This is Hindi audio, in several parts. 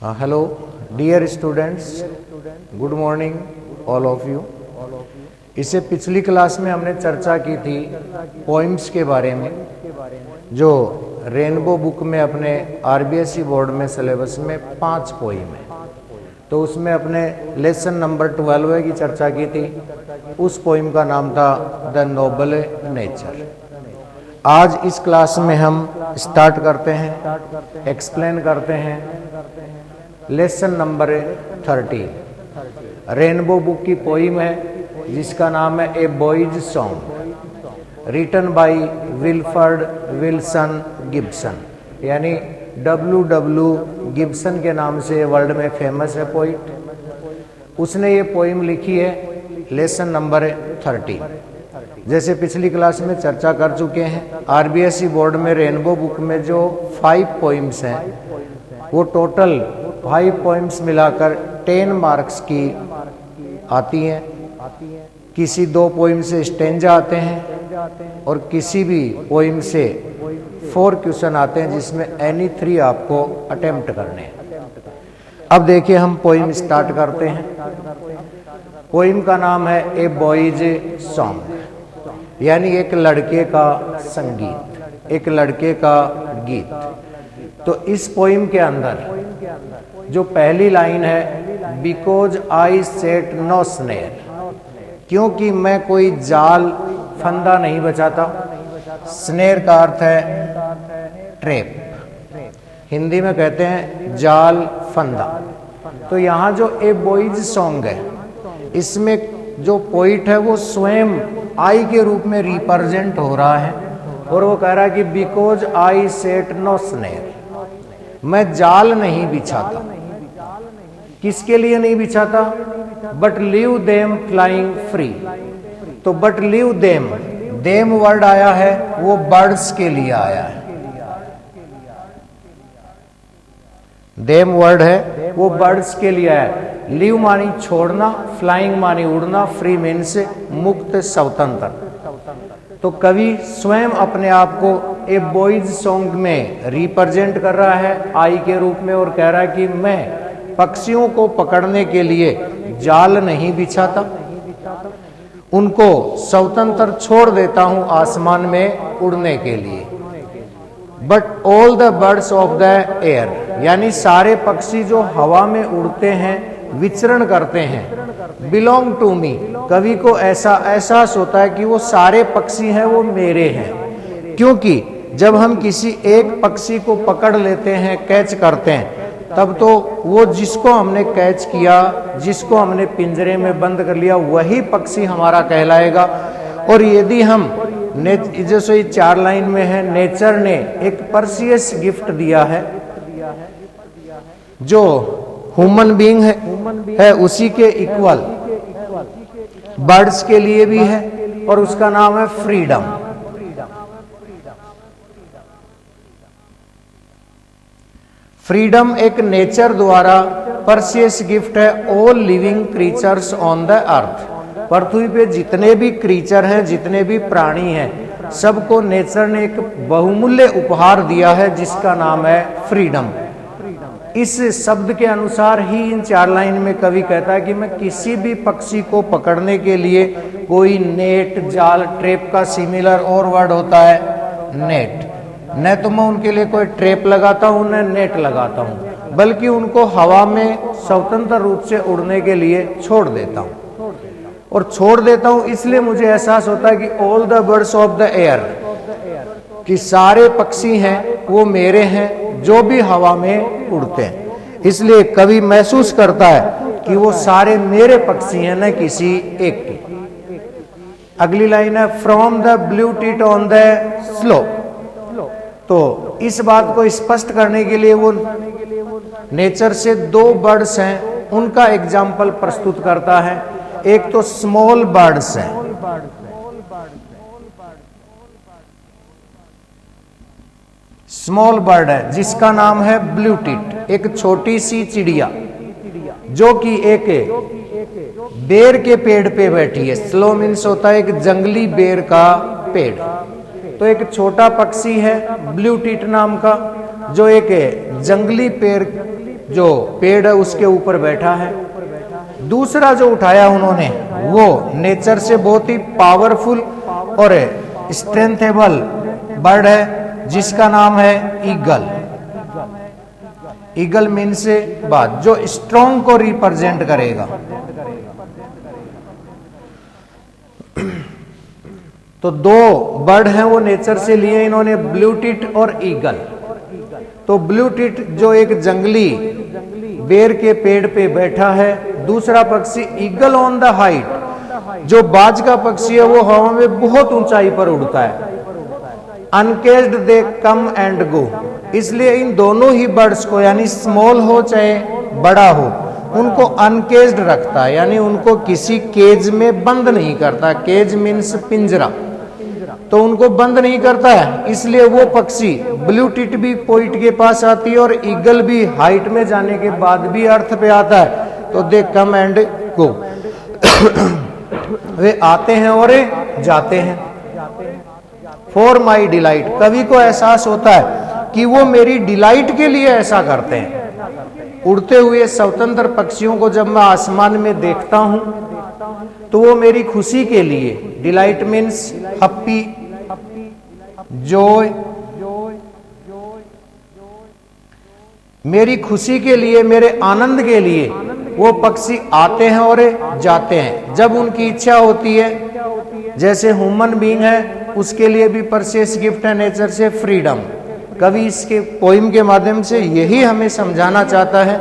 Hello, dear students, good morning all of you. इससे पिछली क्लास में हमने चर्चा की थी पोइम्स के बारे में, जो रेनबो बुक में अपने आरबीएसई बोर्ड में सिलेबस में 5 पोइम है। तो उसमें अपने लेसन नंबर 12 की चर्चा की थी। उस पोइम का नाम था द नोबल नेचर। आज इस क्लास में हम स्टार्ट करते हैं, एक्सप्लेन करते हैं लेसन नंबर 13। रेनबो बुक की पोइम है जिसका नाम है a boy's song, written by Wilfred Wilson Gibson, यानी W. गिब्सन के नाम से वर्ल्ड में फेमस है पोइट। उसने ये पोइम लिखी है लेसन नंबर 13। जैसे पिछली क्लास में चर्चा कर चुके हैं, आरबीएसई बोर्ड में रेनबो बुक में जो 5 पोइम्स हैं वो टोटल 5 पोइम्स मिलाकर 10 मार्क्स की आती हैं। किसी 2 पोइम से स्टेंजा आते हैं और किसी भी पोइम से 4 क्वेश्चन आते हैं, जिसमें एनी 3 आपको अटेम्प्ट करने हैं। अब देखिए हम पोइम स्टार्ट करते हैं। पोइम का नाम है ए बॉयज सॉन्ग, यानी एक लड़के का संगीत, एक लड़के का गीत। तो इस पोइम के अंदर जो पहली लाइन है, because I set no snare, क्योंकि मैं कोई जाल फंदा नहीं बचाता। स्नेर का अर्थ है ट्रैप, हिंदी में कहते हैं जाल फंदा। तो यहाँ जो ए बॉयज सॉन्ग है, इसमें जो पोइट है वो स्वयं आई के रूप में रिप्रेजेंट हो रहा है और वो कह रहा है कि because I set no snare, मैं जाल नहीं बिछाता। किसके लिए नहीं बिछाता? But leave them flying free. तो but leave them, them word आया है वो बर्ड्स के लिए आया है। देम वर्ड है वो बर्ड्स के लिए है। लीव मानी छोड़ना, फ्लाइंग मानी उड़ना, फ्री मीन्स मुक्त, स्वतंत्र। तो कवि स्वयं अपने आप को ए बॉयज सॉन्ग में रिप्रेजेंट कर रहा है आई के रूप में और कह रहा है कि मैं पक्षियों को पकड़ने के लिए जाल नहीं बिछाता, उनको स्वतंत्र छोड़ देता हूं आसमान में उड़ने के लिए। But all the birds of the air, यानी सारे पक्षी जो हवा में उड़ते हैं, विचरण करते हैं, बिलोंग टू मी, कवि को ऐसा एहसास होता है कि वो सारे पक्षी हैं वो मेरे हैं। क्योंकि जब हम किसी एक पक्षी को पकड़ लेते हैं, कैच करते हैं, तब तो वो जिसको हमने कैच किया, जिसको हमने पिंजरे में बंद कर लिया, वही पक्षी हमारा कहलाएगा। और यदि हम जैसे ये 4 लाइन में है, नेचर ने एक प्रेशियस गिफ्ट दिया है जो ह्यूमन बीइंग है उसी के इक्वल बर्ड्स के लिए भी है, और उसका नाम है फ्रीडम। फ्रीडम एक नेचर द्वारा प्रेशियस गिफ्ट है all living creatures on the earth. पृथ्वी पे जितने भी क्रीचर हैं, जितने भी प्राणी हैं, सबको नेचर ने एक बहुमूल्य उपहार दिया है जिसका नाम है फ्रीडम। इस शब्द के अनुसार ही इन 4 लाइन में कवि कहता है कि मैं किसी भी पक्षी को पकड़ने के लिए कोई नेट, जाल, ट्रैप का सिमिलर और वर्ड होता है नेट। न तो मैं उनके लिए कोई ट्रैप लगाता हूं, न नेट लगाता हूं, बल्कि उनको हवा में स्वतंत्र रूप से उड़ने के लिए छोड़ देता हूं। और छोड़ देता हूं इसलिए मुझे एहसास होता है कि all the birds of the air, कि सारे पक्षी हैं वो मेरे हैं जो भी हवा में उड़ते हैं। इसलिए कवि महसूस करता है कि वो सारे मेरे पक्षी हैं, न किसी एक के। अगली लाइन है from the blue tit on the slope. तो इस बात को स्पष्ट करने के लिए वो नेचर से 2 बर्ड्स हैं उनका एग्जाम्पल प्रस्तुत करता है। एक तो स्मॉल बर्ड्स हैं, स्मॉल बर्ड है जिसका नाम है ब्लू टिट, एक छोटी सी चिड़िया जो कि एक बेर के पेड़ पे बैठी है। स्लो मीन्स होता है एक जंगली बेर का पेड़। तो एक छोटा पक्षी है ब्लू टिट नाम का, जो एक जंगली जो पेड़ है उसके ऊपर बैठा है। दूसरा जो उठाया उन्होंने वो नेचर से बहुत ही पावरफुल और स्ट्रेंथेबल बर्ड है जिसका नाम है ईगल। ईगल मीन से बात जो स्ट्रॉन्ग को रिप्रेजेंट करेगा। तो दो बर्ड हैं वो नेचर से लिए इन्होंने, ब्लू टिट और ईगल। तो ब्लू टिट जो एक जंगली बेर के पेड़ पे बैठा है, दूसरा पक्षी ईगल ऑन द हाइट जो बाज का पक्षी है वो हवा में बहुत ऊंचाई पर उड़ता है। अनकेज्ड दे कम एंड गो, इसलिए इन दोनों ही बर्ड्स को यानी स्मॉल हो चाहे बड़ा हो उनको अनकेज्ड रखता है, यानी उनको किसी केज में बंद नहीं करता। केज मीन्स पिंजरा, तो उनको बंद नहीं करता है। इसलिए वो पक्षी ब्लू टिट भी पॉइंट के पास आती है और ईगल भी हाइट में जाने के बाद भी अर्थ पे आता है। तो दे कम एंड गो, वे आते हैं और जाते हैं। फॉर माई डिलाइट, कवि को एहसास होता है कि वो मेरी डिलाइट के लिए ऐसा करते हैं। उड़ते हुए स्वतंत्र पक्षियों को जब मैं आसमान में देखता हूं तो वो मेरी खुशी के लिए, डिलाइट मीन्स हैप्पी, जॉय, मेरी खुशी के लिए, मेरे आनंद के लिए वो पक्षी आते हैं और जाते हैं जब उनकी इच्छा होती है। जैसे ह्यूमन बीइंग है उसके लिए भी परसेस गिफ्ट है नेचर से फ्रीडम। कवि इसके पोइम के माध्यम से यही हमें समझाना चाहता है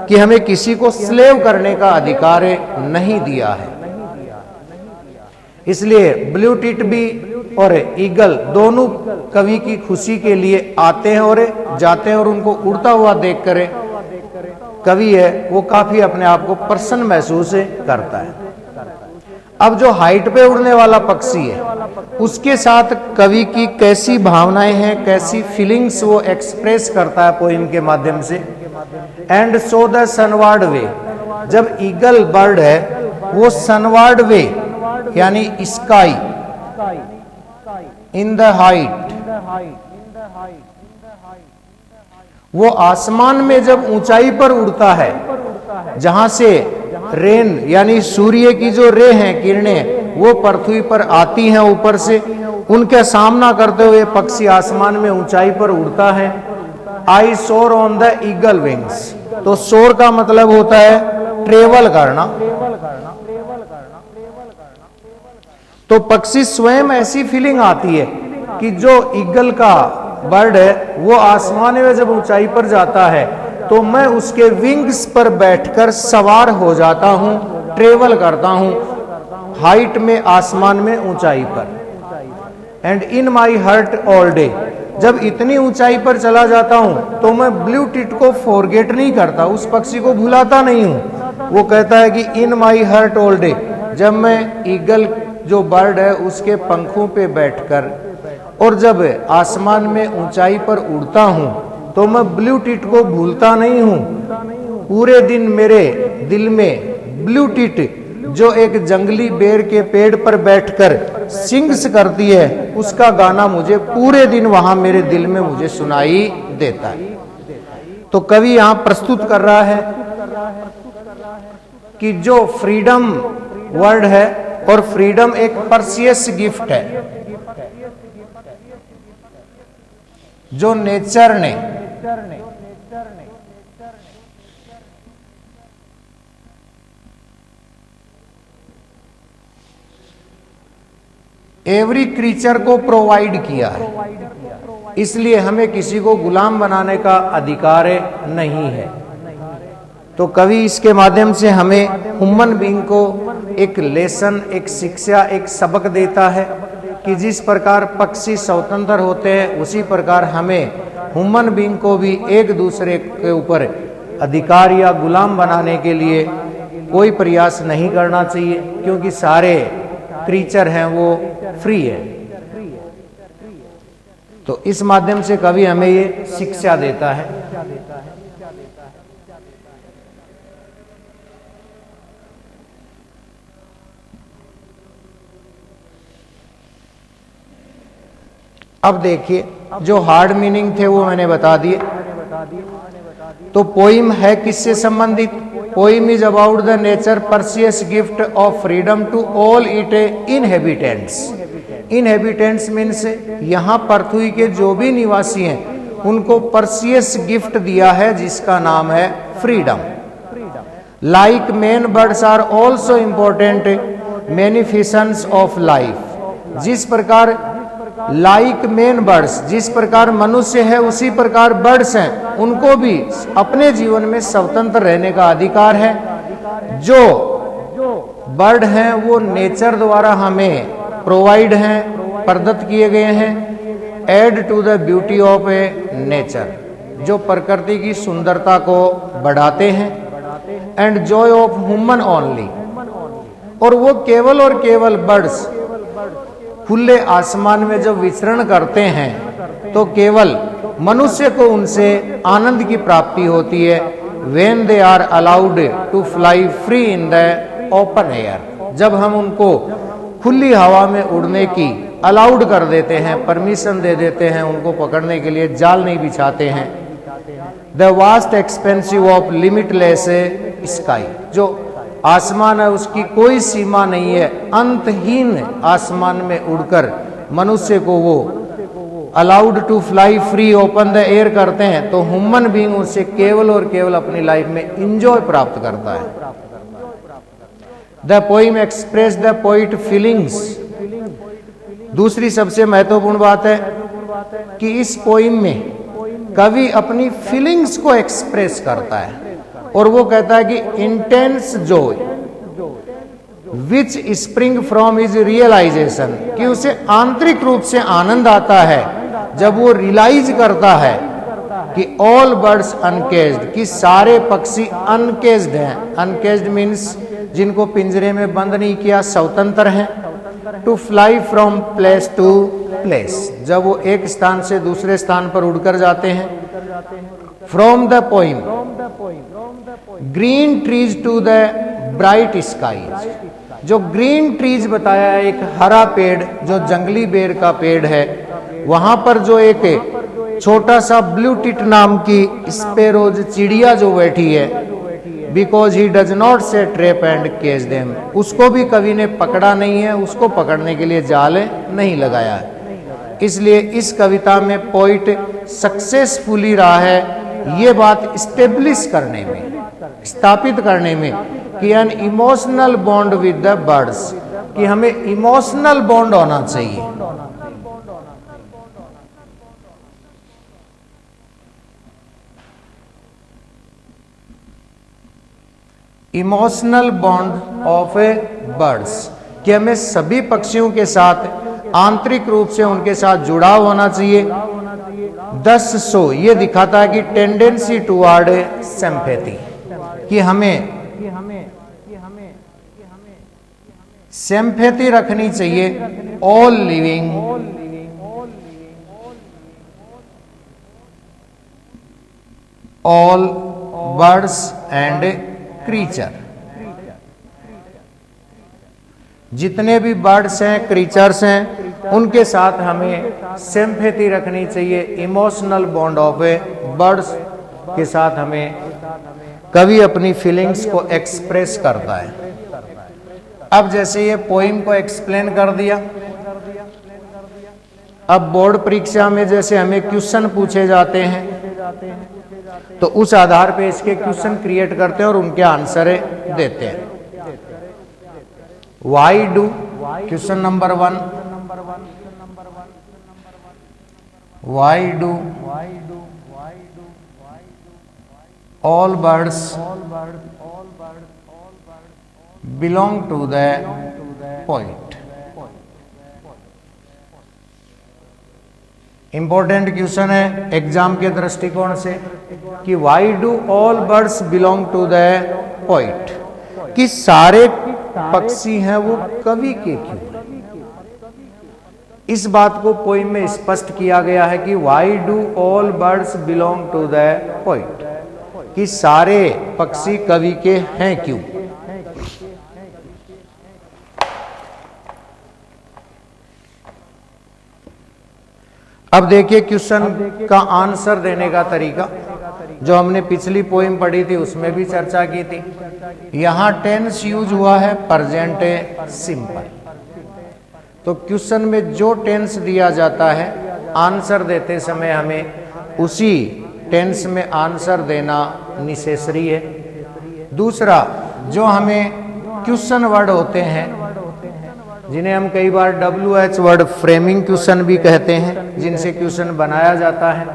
कि हमें किसी को स्लेव करने का अधिकार नहीं दिया है। इसलिए ब्लू टिट भी और ईगल दोनों कवि की खुशी के लिए आते हैं और जाते हैं, और उनको उड़ता हुआ देखकर कवि है वो काफी अपने आप को प्रसन्न महसूस करता है। अब जो हाइट पे उड़ने वाला पक्षी है उसके साथ कवि की कैसी भावनाएं हैं, कैसी फीलिंग्स वो एक्सप्रेस करता है पोइम के माध्यम से। एंड सो द सनवार्ड वे, जब ईगल बर्ड है वो सनवार्ड वे यानी स्काई इन द हाइट, वो आसमान में जब ऊंचाई पर उड़ता है जहां से रेन यानी सूर्य की जो रे हैं, किरणें वो पृथ्वी पर आती हैं ऊपर से, उनका सामना करते हुए पक्षी आसमान में ऊंचाई पर उड़ता है। आई सोर ऑन द ईगल विंग्स, तो सोर का मतलब होता है ट्रेवल करना। तो पक्षी स्वयं ऐसी फीलिंग आती है कि जो ईगल का बर्ड है वो आसमान में जब ऊंचाई पर जाता है तो मैं उसके विंग्स पर बैठकर सवार हो जाता हूं, ट्रेवल करता हूं हाइट में, आसमान में, ऊंचाई पर। And in my hurt all day, जब इतनी ऊंचाई पर चला जाता हूं तो मैं ब्लू टिट को फॉरगेट नहीं करता, उस पक्षी को भुलाता नहीं हूं। वो कहता है कि इन माई हर्ट ऑल डे, जब मैं ईगल जो बर्ड है उसके पंखों पे बैठकर और जब आसमान में ऊंचाई पर उड़ता हूं तो मैं ब्लू टिट को भूलता नहीं हूं। पूरे दिन मेरे दिल में ब्लू टिट जो एक जंगली बेर के पेड़ पर बैठकर सिंग्स करती है उसका गाना मुझे पूरे दिन वहां मेरे दिल में मुझे सुनाई देता है। तो कवि यहां प्रस्तुत कर रहा है कि जो फ्रीडम वर्ड है, और फ्रीडम एक परसियस गिफ्ट है जो नेचर ने एवरी क्रीचर को प्रोवाइड किया है। इसलिए हमें किसी को गुलाम बनाने का अधिकार नहीं है। तो कवि इसके माध्यम से हमें ह्यूमन बीइंग को एक लेसन, एक शिक्षा, एक सबक देता है कि जिस प्रकार पक्षी स्वतंत्र होते हैं उसी प्रकार हमें ह्यूमन बीइंग को भी एक दूसरे के ऊपर अधिकार या गुलाम बनाने के लिए कोई प्रयास नहीं करना चाहिए, क्योंकि सारे क्रीचर हैं वो फ्री है। तो इस माध्यम से कवि हमें ये शिक्षा देता है। अब देखिए जो हार्ड मीनिंग थे वो मैंने बता दिए। तो पोइम है किससे संबंधित? Poem is about the nature precious gift of freedom to all it inhabitants. Inhabitants means यहाँ पृथ्वी के जो भी निवासी हैं उनको परसियस गिफ्ट दिया है जिसका नाम है freedom. Like men birds are also important magnificence of life. जिस प्रकार लाइक मेन बर्ड्स, जिस प्रकार मनुष्य है उसी प्रकार बर्ड्स हैं, उनको भी अपने जीवन में स्वतंत्र रहने का अधिकार है। जो बर्ड हैं वो नेचर द्वारा हमें प्रोवाइड हैं, प्रदत्त किए गए हैं। Add to the beauty of a nature, जो प्रकृति की सुंदरता को बढ़ाते हैं। And joy of human only, और वो केवल और केवल बर्ड्स खुले आसमान में जब विचरण करते हैं तो केवल मनुष्य को उनसे आनंद की प्राप्ति होती है। When they are allowed to fly free in the open air, जब हम उनको खुली हवा में उड़ने की अलाउड कर देते हैं, परमिशन दे देते हैं, उनको पकड़ने के लिए जाल नहीं बिछाते हैं। The vast expensive of limitless sky, जो आसमान है उसकी कोई सीमा नहीं है, अंतहीन आसमान में उड़कर मनुष्य को वो allowed to fly free open the air करते हैं, तो ह्यूमन बीइंग उससे केवल और केवल अपनी लाइफ में इंजॉय प्राप्त करता है। The poem express the poet feelings. दूसरी सबसे महत्वपूर्ण बात है कि इस पोइम में कवि अपनी फीलिंग्स को एक्सप्रेस करता है, और वो कहता है कि intense joy which spring from his realization, कि उसे आंतरिक रूप से आनंद आता है जब वो रियलाइज करता है कि ऑल बर्ड्स अनकेज्ड, कि सारे पक्षी अनकेज्ड हैं। अनकेज्ड मीन्स जिनको पिंजरे में बंद नहीं किया, स्वतंत्र हैं। To fly from place to place, जब वो एक स्थान से दूसरे स्थान पर उड़कर जाते हैं। From the poem green trees to the bright sky, जो ग्रीन ट्रीज बताया है, एक हरा पेड़ जो जंगली बेर का पेड़ है, वहां पर जो एक छोटा सा ब्लू टिट नाम की स्पैरोज चिड़िया जो बैठी है, बिकॉज ही डज नॉट से ट्रैप एंड केज देम, उसको भी कवि ने पकड़ा नहीं है, उसको पकड़ने के लिए जाल नहीं लगाया है। इसलिए इस कविता में पोइट सक्सेसफुली रहा है ये बात स्टेब्लिश करने में, स्थापित करने में कि an emotional bond with the birds, कि हमें इमोशनल बॉन्ड होना चाहिए। Emotional bond of A birds, कि हमें सभी पक्षियों के साथ आंतरिक रूप से उनके साथ जुड़ाव होना चाहिए। दस सो ये दिखाता है कि टेंडेंसी टुवर्ड सिंपैथी, कि हमें सिंपैथी रखनी चाहिए all living all birds and creature, जितने भी बर्ड्स हैं, क्रीचर्स हैं, उनके साथ हमें सिंपैथी रखनी चाहिए। Emotional bond of A birds के साथ हमें कवि अपनी फीलिंग्स को एक्सप्रेस करता है। अब जैसे ये पोइम को एक्सप्लेन कर दिया, अब बोर्ड परीक्षा में जैसे हमें क्वेश्चन पूछे जाते हैं तो उस आधार पे इसके क्वेश्चन क्रिएट करते हैं और उनके आंसर देते हैं। Why do, question number 1, why do all birds belong to the poet. Important question है एग्जाम के दृष्टिकोण से कि why do all birds belong to the poet, कि सारे पक्षी हैं वो कवि के क्यों। इस बात को पोइम में स्पष्ट किया गया है कि why do all birds belong to the poet, कि सारे पक्षी कवि के हैं क्यों। अब देखिए क्वेश्चन का आंसर देने का तरीका। जो हमने पिछली पोइम पढ़ी थी उसमें भी चर्चा की थी। यहाँ टेंस यूज हुआ है प्रेजेंट सिंपल। तो क्वेश्चन में जो टेंस दिया जाता है आंसर देते समय हमें उसी टेंस में आंसर देना नेसेसरी है। दूसरा, जो हमें क्वेश्चन वर्ड होते हैं जिन्हें हम कई बार WH वर्ड फ्रेमिंग क्वेश्चन भी कहते हैं, जिनसे क्वेश्चन बनाया जाता है।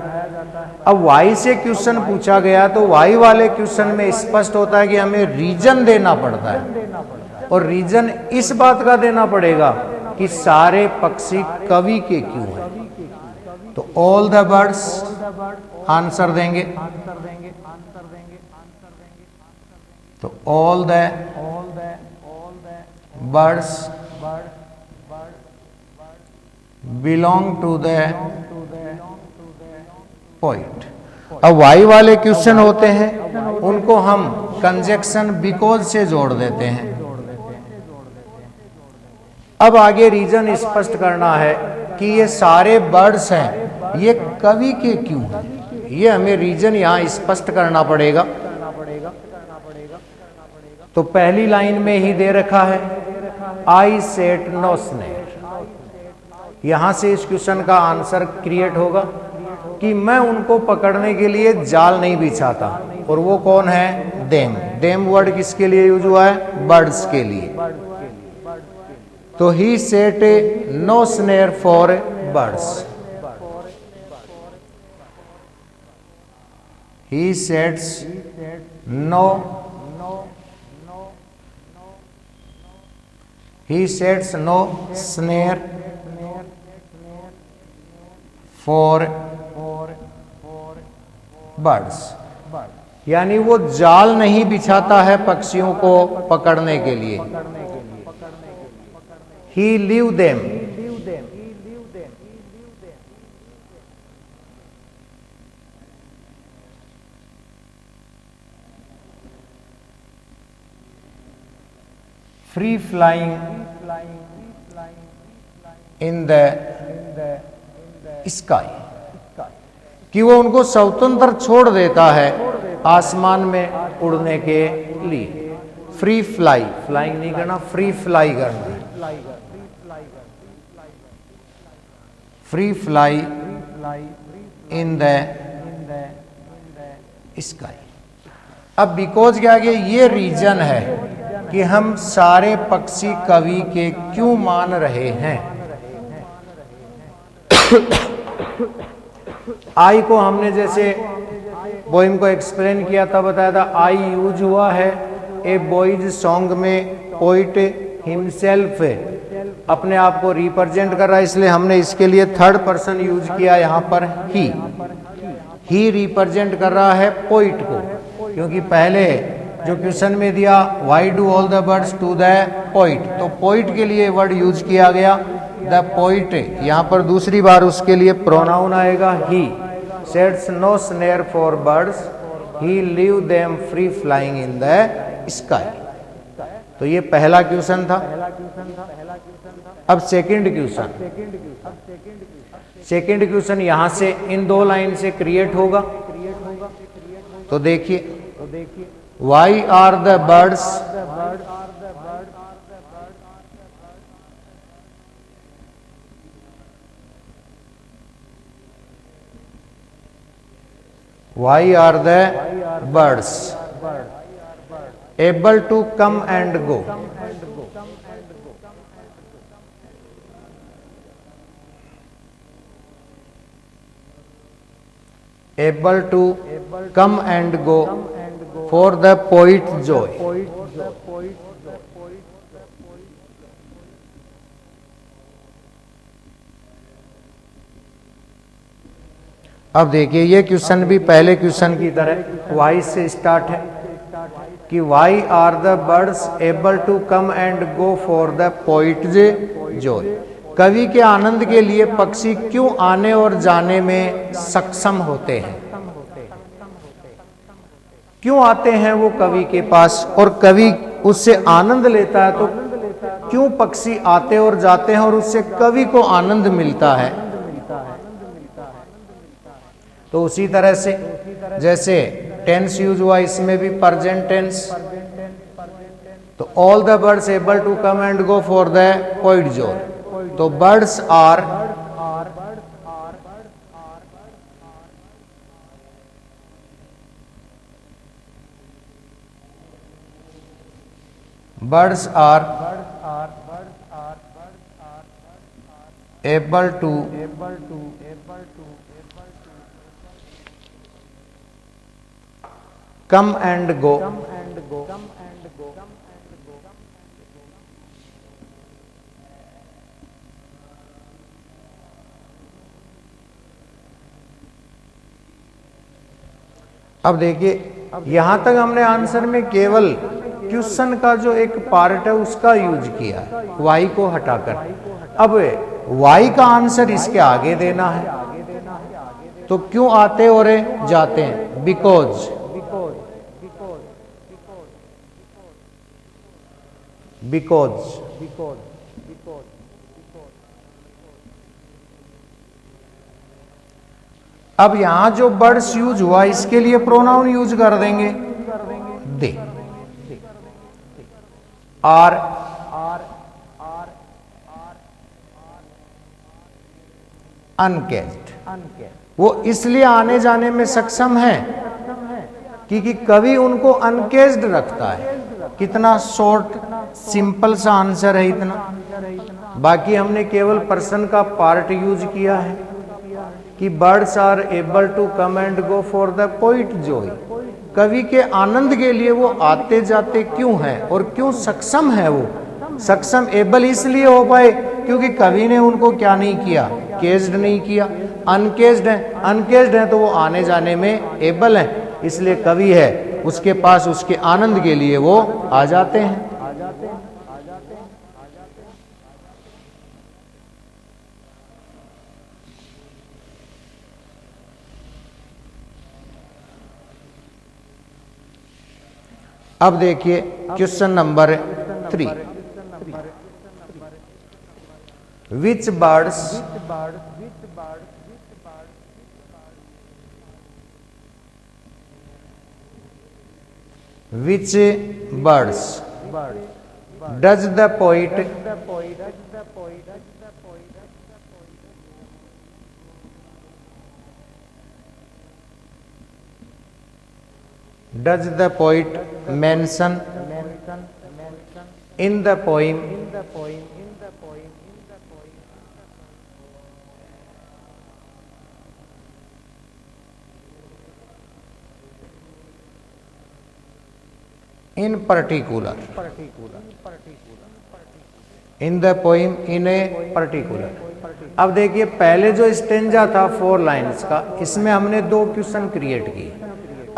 अब वाई से क्वेश्चन पूछा गया तो वाई वाले क्वेश्चन में स्पष्ट होता है कि हमें रीजन देना पड़ता है, और रीजन इस बात का देना पड़ेगा कि सारे पक्षी कवि के क्यों हैं। तो ऑल द बर्ड्स आंसर देंगे, तो all the birds belong to the poet. अब वाई वाले क्वेश्चन होते हैं उनको हम कंजक्शन बिकॉज से जोड़ देते हैं। अब आगे रीजन स्पष्ट करना है कि ये सारे बर्ड्स हैं, ये कवि के क्यों हैं, ये हमें रीजन यहां स्पष्ट करना पड़ेगा। तो पहली लाइन में ही दे रखा है आई सेट नो स्नेक। यहां से इस क्वेश्चन का आंसर क्रिएट होगा कि मैं उनको पकड़ने के लिए जाल नहीं बिछाता, और वो कौन है, देम। देम वर्ड किसके लिए यूज हुआ है, बर्ड्स के लिए। तो he set no snare for birds, he sets no, he sets no snare for birds, यानी वो जाल नहीं बिछाता है पक्षियों को पकड़ने के लिए। he leave them, free flying in the sky, कि वो उनको स्वतंत्र छोड़ देता है आसमान में उड़ने के लिए। फ्री फ्लाई, फ्लाइंग नहीं करना, फ्री फ्लाई करना है। Free fly in the sky. अब बिकॉज के आगे ये रीजन है कि हम सारे पक्षी कवि के क्यों मान रहे हैं। आई को हमने जैसे पोइम को एक्सप्लेन किया था, बताया था आई यूज हुआ है ए बॉयज सॉन्ग में। पोइट हिमसेल्फ अपने आप को रिप्रेजेंट कर रहा है, इसलिए हमने इसके लिए थर्ड पर्सन यूज किया यहाँ पर ही रिप्रेजेंट कर रहा है पोइट को, क्योंकि पहले जो क्वेश्चन में दिया why do all the birds to the poet, तो पोइट के लिए वर्ड यूज किया गया द पोइट। यहाँ पर दूसरी बार उसके लिए प्रोनाउन आएगा he. Sets no snare for birds, he leave them free flying in the sky. तो ये पहला क्वेश्चन था। अब सेकंड क्वेश्चन, सेकंड क्वेश्चन यहां से इन दो लाइन से क्रिएट होगा। तो देखिए why are the birds Why are the birds able to come and go? Able to come and go for the poet joy. अब देखिए ये क्वेश्चन भी पहले क्वेश्चन की तरह वाई से स्टार्ट है कि why are the birds able to come and go for the poet joy. कवि के आनंद के लिए पक्षी क्यों आने और जाने में सक्षम होते हैं, क्यों आते हैं वो कवि के पास और कवि उससे आनंद लेता है। तो क्यों पक्षी आते और जाते हैं और उससे कवि को आनंद मिलता है। तो उसी तरह से जैसे टेंस यूज हुआ, इसमें भी प्रेजेंट टेंस। तो all the birds able to come and go for the poet joy. तो birds are able to come and go अब देखिए यहां तक हमने आंसर में केवल क्वेश्चन का जो एक पार्ट है उसका यूज किया, वाई को हटाकर। अब वाई का आंसर इसके आगे देना है। तो क्यों आते और जाते हैं? बिकॉज अब यहां जो बर्ड्स यूज हुआ इसके लिए प्रोनाउन यूज कर देंगे दे। आर अनकेज्ड, वो इसलिए आने जाने में सक्षम है क्योंकि कवि उनको अनकेज्ड रखता है। कितना शॉर्ट सिंपल सा आंसर है इतना। बाकी हमने केवल पर्सन का पार्ट यूज किया है कि birds are able to come and go for the poet joy. कवि के आनंद के लिए वो आते जाते क्यों है और क्यों सक्षम है? वो सक्षम एबल इसलिए हो पाए क्योंकि कवि ने उनको क्या नहीं किया? केज्ड नहीं किया। अनकेज्ड है तो वो आने जाने में एबल है, इसलिए कवि है उसके पास उसके आनंद के लिए वो आ जाते हैं। अब देखिए question number 3, which birds does the poet mention in the poem in particular? In the poem in a particular। अब देखिए पहले जो स्टेंजा था 4 लाइन्स का, इसमें हमने 2 क्वेश्चन क्रिएट किए।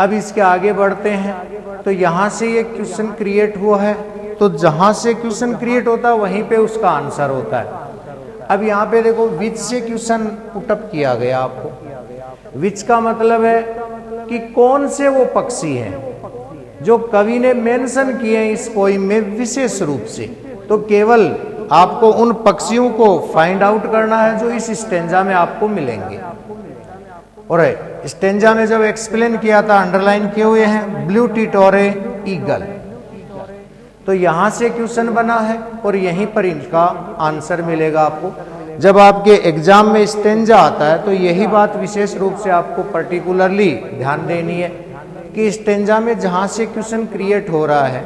अब इसके आगे बढ़ते हैं तो यहां से ये क्वेश्चन क्रिएट हुआ है, तो जहां से क्वेश्चन क्रिएट होता है वहीं पे उसका आंसर होता है। अब यहाँ पे देखो विच से क्वेश्चन पुटअप किया गया आपको। विच का मतलब है कि कौन से वो पक्षी हैं जो कवि ने मेंशन किए हैं इस पोइम में विशेष रूप से। तो केवल आपको उन पक्षियों को फाइंड आउट करना है जो इस स्टेंजा में आपको मिलेंगे। और स्टेंजा में जब एक्सप्लेन किया था अंडरलाइन किए हुए हैं ब्लू टिटोरे ईगल। तो यहां से क्वेश्चन बना है और यहीं पर इनका आंसर मिलेगा आपको। जब आपके एग्जाम में स्टेंजा आता है तो यही बात विशेष रूप से आपको पर्टिकुलरली ध्यान देनी है कि स्टेंजा में जहां से क्वेश्चन क्रिएट हो रहा है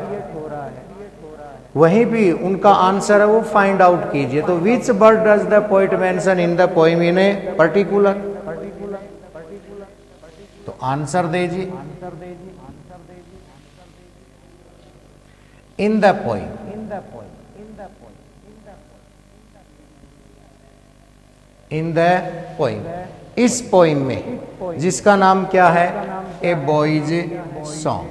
वहीं भी उनका आंसर है वो फाइंड आउट कीजिए। तो which bird does the poet mention in the poem in a particular? तो आंसर दीजिए in the poem. In the poem, इस पोइम में, जिसका नाम क्या है? A boy's song.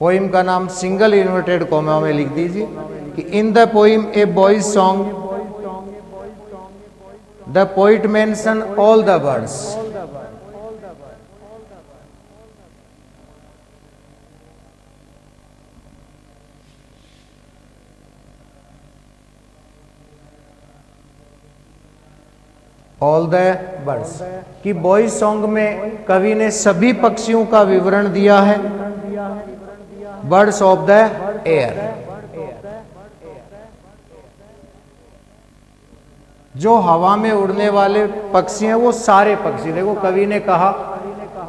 पोइम का नाम सिंगल इन्वर्टेड कॉमा में लिख दीजिए कि इन the poem A boy's song the poet mention all the birds all the birds. कि बॉयज सॉन्ग में कवि ने सभी पक्षियों का विवरण दिया है, बर्ड्स ऑफ द एयर। जो हवा में उड़ने वाले पक्षी हैं वो सारे पक्षी, देखो कवि ने कहा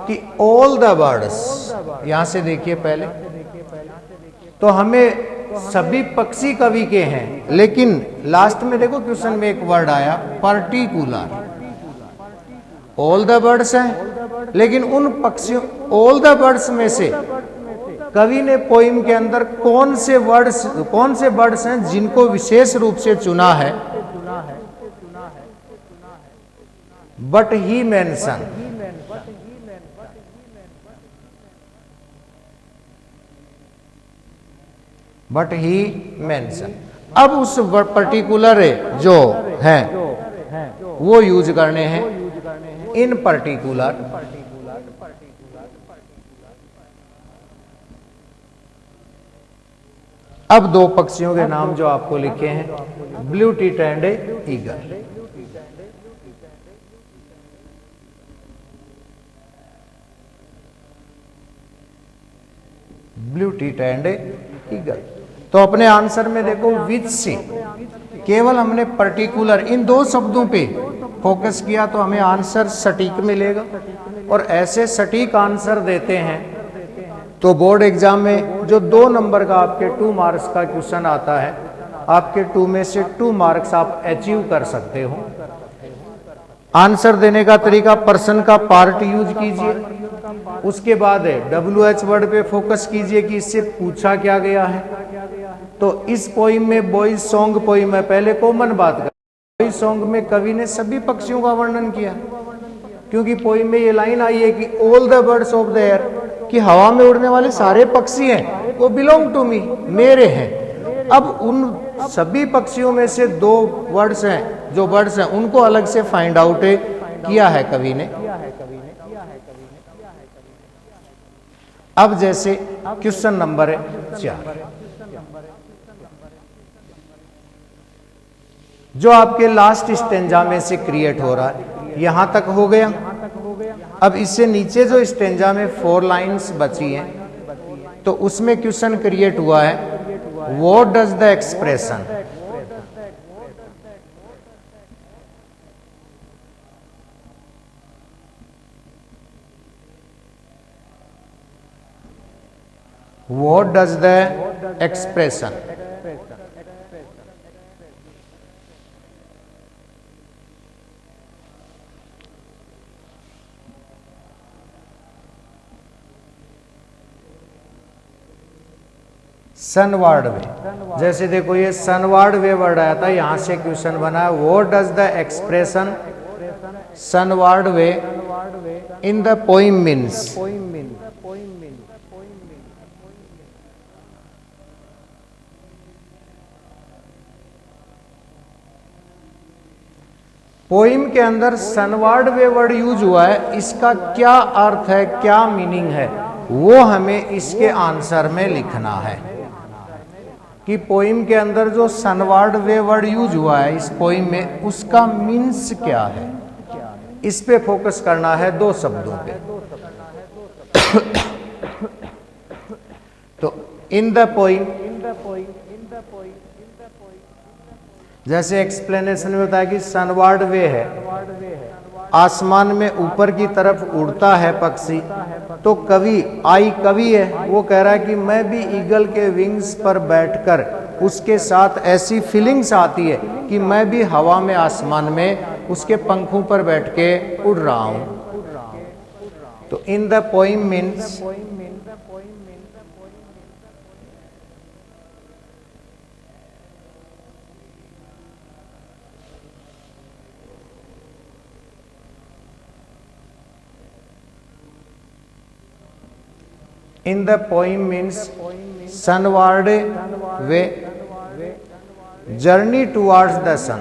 कि ऑल द बर्ड्स, यहां से देखिए पहले तो हमें सभी पक्षी कवि के हैं, लेकिन लास्ट में देखो क्वेश्चन में एक वर्ड आया पर्टिकुलर। ऑल द बर्ड्स हैं, लेकिन उन पक्षियों ऑल द बर्ड्स में से कवि ने पोइम के अंदर कौन से बर्ड्स हैं जिनको विशेष रूप से चुना है। But he mention, but he mention. अब उस पर्टिकुलर जो हैं वो यूज करने हैं, इन पर्टिकुलर। अब दो पक्षियों के नाम जो आपको लिखे हैं, blue tit and eagle. Blue tit and eagle. तो अपने आंसर में देखो विच से केवल हमने पर्टिकुलर इन दो शब्दों पे फोकस किया तो हमें आंसर सटीक मिलेगा। और ऐसे सटीक आंसर देते हैं तो बोर्ड एग्जाम में जो 2 नंबर का आपके 2 मार्क्स का क्वेश्चन आता है, आपके 2 में से 2 मार्क्स आप अचीव कर सकते हो। आंसर देने का तरीका पर्सन का पार्ट यूज कीजिए, उसके बाद WH वर्ड पे फोकस कीजिए कि इससे पूछा क्या गया है। तो इस पोइम में बॉयज सॉन्ग पोइम है, पहले कॉमन बात कर, बॉयज सॉन्ग में कवि ने सभी पक्षियों का वर्णन किया, क्योंकि पोइम में ये लाइन आई है कि all the birds of the air, कि हवा में उड़ने वाले सारे पक्षी हैं वो बिलोंग टू मी, मेरे हैं। अब उन सभी पक्षियों में से 2 वर्ड्स हैं, जो बर्ड्स हैं उनको अलग से फाइंड आउट किया है कवि ने। अब जैसे क्वेश्चन नंबर 4 जो आपके लास्ट स्टेंजा में से क्रिएट हो रहा है, यहां तक हो गया। अब इससे नीचे जो स्टेंजा में 4 लाइंस बची हैं, तो उसमें क्वेश्चन क्रिएट हुआ है, what does the expression. What does the expression? सनवार्ड वे, जैसे देखो ये सनवार्ड वे वर्ड आया था, यहां से क्वेश्चन बना है what does the expression sunward way in the poem means. Poem के अंदर सनवार्ड वे वर्ड यूज हुआ है, इसका क्या अर्थ है, क्या मीनिंग है, वो हमें इसके आंसर में लिखना है। कि पोइम के अंदर जो सनवार्ड वे वर्ड यूज हुआ है इस पोइम में, उसका मीन्स क्या है, इस पे फोकस करना है 2 शब्दों पे। तो इन द पोइम, जैसे एक्सप्लेनेशन में बताया कि सनवार्ड वे है, आसमान में ऊपर की तरफ उड़ता है पक्षी, तो कवि है, वो कह रहा है कि मैं भी ईगल के विंग्स पर बैठकर उसके साथ ऐसी फीलिंग्स आती है कि मैं भी हवा में आसमान में उसके पंखों पर बैठ के उड़ रहा हूं। तो in the poem means in the poem means sunward way, journey towards the sun।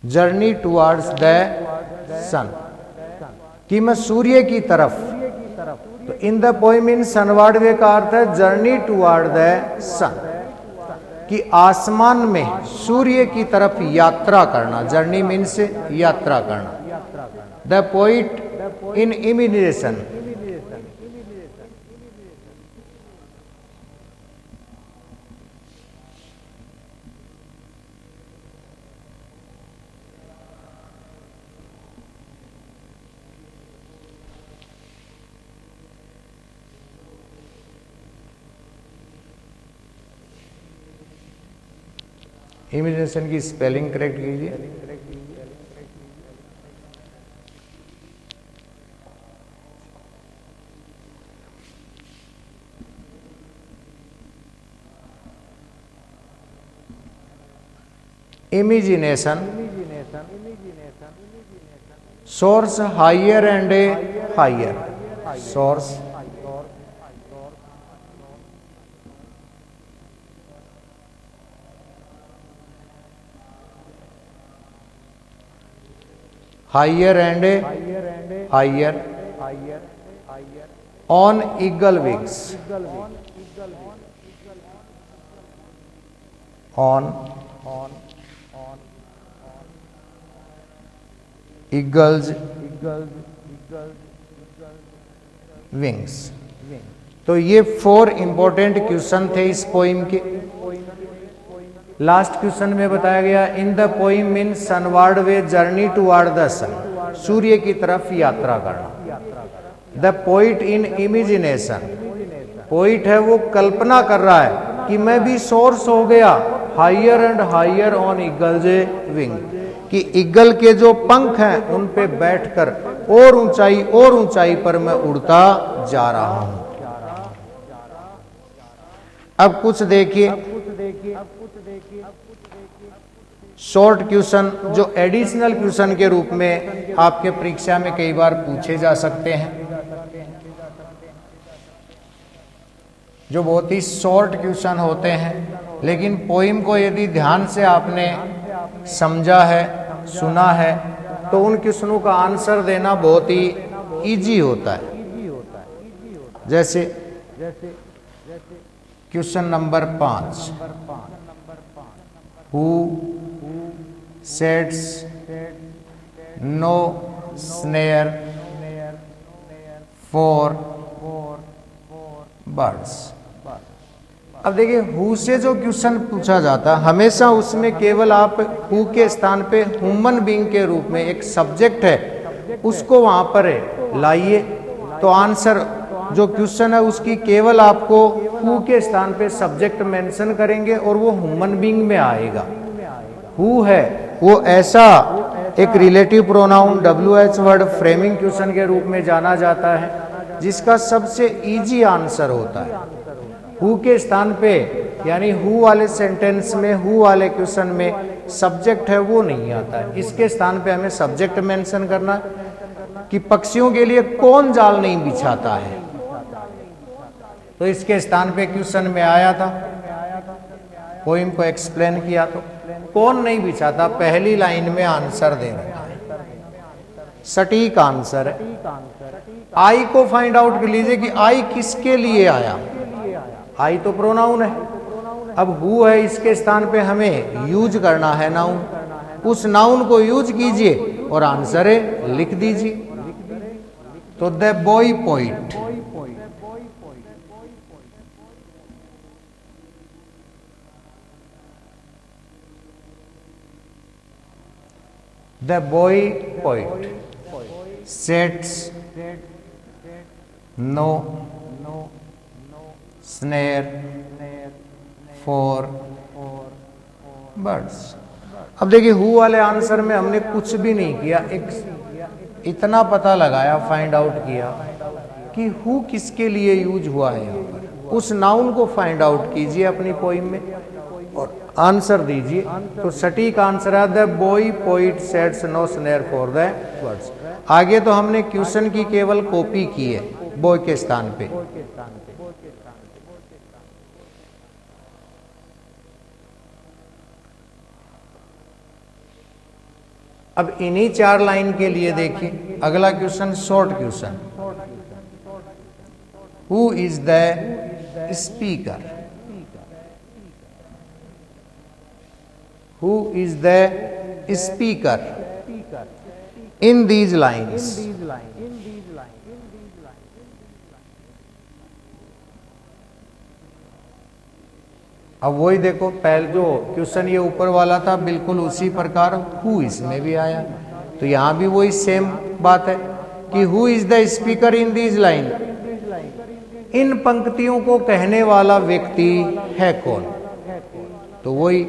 Journey towards the sun, कि मैं सूर्य की तरफ तो in the poem in sunward way का अर्थ है जर्नी टुवर्ड द सन, कि आसमान में सूर्य की तरफ यात्रा करना। जर्नी मीन्स यात्रा करना। The poet in imagination, imagination की स्पेलिंग करेक्ट कीजिए। Imagination soars higher and higher, soars higher and higher on eagle wings, on eagles wings. तो ये 4 इंपॉर्टेंट क्वेश्चन थे इस पोइम के। लास्ट क्वेश्चन में बताया गया in the poem mean sunward way journey toward the sun, सूर्य की तरफ यात्रा करना। The poet in imagination, poet है वो कल्पना कर रहा है कि मैं भी सोर्स हो गया higher and higher on eagles wing, कि ईगल के जो पंख हैं उन पे बैठकर और ऊंचाई पर मैं उड़ता जा रहा हूं। अब कुछ देखिए शॉर्ट क्वेश्चन जो एडिशनल क्वेश्चन के रूप में आपके परीक्षा में कई बार पूछे जा सकते हैं, जो बहुत ही शॉर्ट क्वेश्चन होते हैं, लेकिन पोइम को यदि ध्यान से आपने समझा है, सुना है, तो उन क्वेश्चनों का आंसर देना बहुत ही इजी होता है। जैसे question number 5, who sets no snare for birds. अब देखिए हु से जो क्वेश्चन पूछा जाता है हमेशा उसमें केवल आप हु के स्थान पे ह्यूमन बीइंग के रूप में एक सब्जेक्ट है उसको वहां पर लाइए, तो आंसर जो क्वेश्चन है उसकी केवल आपको हु के स्थान पे सब्जेक्ट मेंशन करेंगे और वो ह्यूमन बीइंग में आएगा। हु है वो ऐसा एक relative pronoun WH word framing question के रूप में जाना जाता है जिसका सबसे इजी आंसर होता है। हु के स्थान पे यानी हु वाले सेंटेंस में, हु वाले क्वेश्चन में सब्जेक्ट है वो नहीं आता है। इसके स्थान पे हमें सब्जेक्ट मेंशन करना कि पक्षियों के लिए कौन जाल नहीं बिछाता है, तो इसके स्थान पे क्वेश्चन में आया था, पोइम को एक्सप्लेन किया, तो कौन नहीं बिछाता पहली लाइन में आंसर दे रहा है, सटीक आंसर है। आई को फाइंड आउट कर लीजिए कि आई किसके लिए आया, आई तो प्रोनाउन है। अब हु है इसके स्थान पे हमें यूज करना है नाउन, उस नाउन को यूज कीजिए और आंसर लिख दीजिए। तो the boy poet, the boy poet sets no snare for birds. अब देखिए हु वाले आंसर में हमने कुछ भी नहीं किया, एक इतना पता लगाया, फाइंड आउट किया कि हु किसके लिए यूज हुआ है यहाँ पर, उस नाउन को फाइंड आउट कीजिए अपनी पोइम में और आंसर दीजिए। तो सटीक आंसर है the boy poet sets no snare for the birds. आगे तो हमने क्वेश्चन की केवल कॉपी की है बॉय के स्थान पे। अब इन्हीं 4 लाइन के लिए देखिए अगला question, short question. Who is the speaker, who is the speaker in these lines. अब वही देखो, पहले जो क्वेश्चन ये ऊपर वाला था बिल्कुल उसी प्रकार हु इसमें भी आया, तो यहां भी वही सेम बात है कि who is the speaker in these line, इन पंक्तियों को कहने वाला व्यक्ति है कौन। तो वही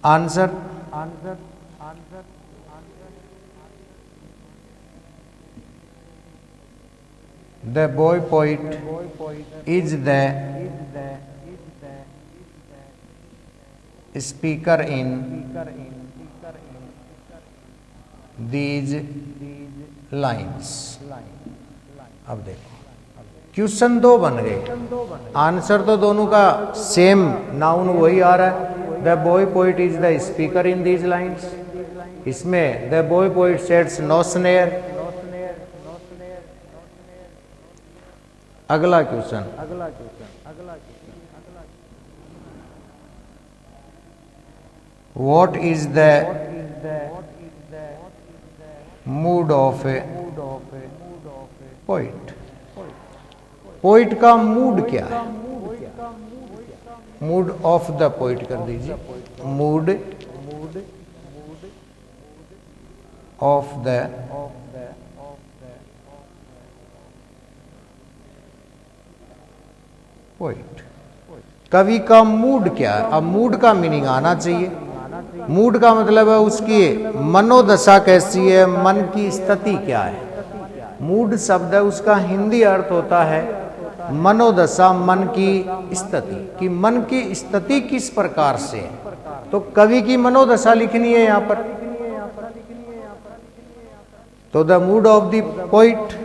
answer, the boy poet is the speaker in these lines. अब देखो क्वेश्चन दो बन गए, आंसर तो दोनों का सेम, नाउन वही आ रहा है, the boy poet is the speaker in these lines. इसमें the boy poet sets no snare. अगला question, what is the mood of a poet, poet का मूड क्या है, मूड ऑफ द पोइट कर दीजिए, मूड ऑफ द पोइट, कवि का मूड क्या है। अब मूड का मीनिंग आना चाहिए, मूड का मतलब है उसकी मनोदशा कैसी है, मन की स्थिति क्या है। मूड शब्द है उसका हिंदी अर्थ होता है मनोदशा, मन की स्थिति, कि मन की स्थिति किस प्रकार से है। तो कवि की मनोदशा लिखनी है यहां पर, तो the mood of the poet.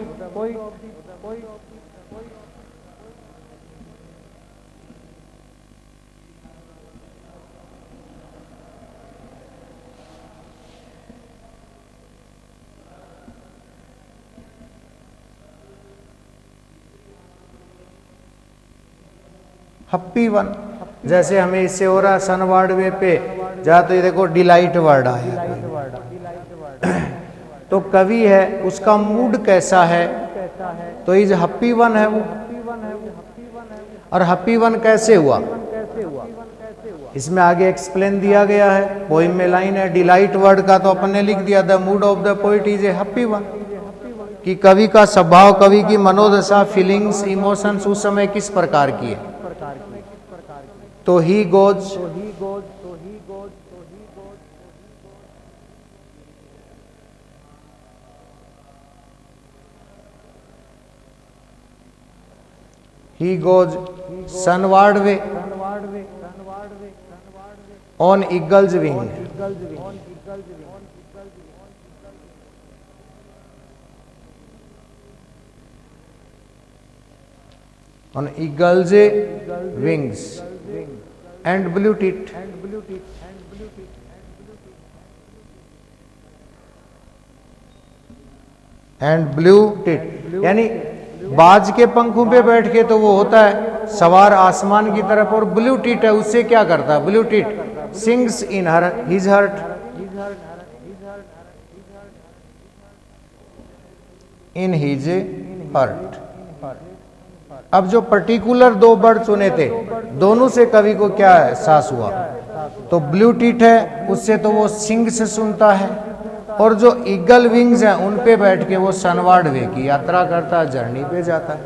Happy one, जैसे हमें इससे हो रहा सन वर्ड वे पे जा, तो ये देखो डिलाइट वर्ड आया, तो कवि है उसका मूड कैसा है, तो इज हैप्पी वन है वो। और हैप्पी वन कैसे हुआ, इसमें आगे एक्सप्लेन दिया गया है, पोइम में लाइन है, डिलाइट वर्ड का तो अपन ने लिख दिया, the mood of the poet is a happy one, कि कवि का स्वभाव, कवि की मनोदशा, फीलिंग्स, इमोशंस उस समय किस प्रकार की है। तो he goes, he goes sunward way on eagle's wing, on eagle's wings and blew it, and blew it, यानी बाज के पंखों पे बैठ के तो वो होता है सवार आसमान की तरफ, और ब्लू टीट है उससे क्या करता है, blue tit sings in her his heart, in his heart. अब जो पर्टिकुलर दो वर्ड चुने थे, दोनों से कवि को क्या एहसास हुआ, तो ब्लू टीट है उससे तो वो सिंग से सुनता है, और जो ईगल विंग्स हैं उन पे बैठ के वो सनवार्ड वे की यात्रा करता है, जर्नी पे जाता है।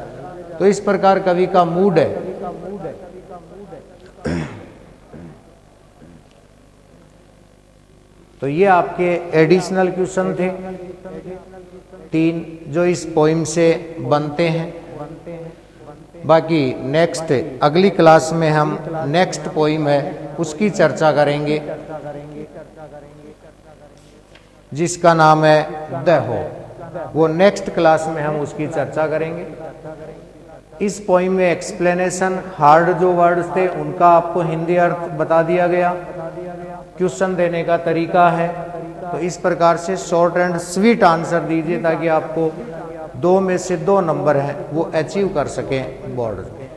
तो इस प्रकार कवि का मूड है। तो ये आपके एडिशनल क्वेश्चन थे 3 जो इस पोइम से बनते हैं। बाकी नेक्स्ट अगली क्लास में हम नेक्स्ट पोइम है उसकी चर्चा करेंगे, जिसका नाम है द हो। वो नेक्स्ट क्लास में हम उसकी चर्चा करेंगे। इस पोइम में एक्सप्लेनेशन, हार्ड जो वर्ड्स थे उनका आपको हिंदी अर्थ बता दिया गया, क्वेश्चन देने का तरीका है। तो इस प्रकार से शॉर्ट एंड स्वीट आंसर दीजिए ताकि आपको 2 में से 2 नंबर हैं वो अचीव कर सकें बोर्ड में।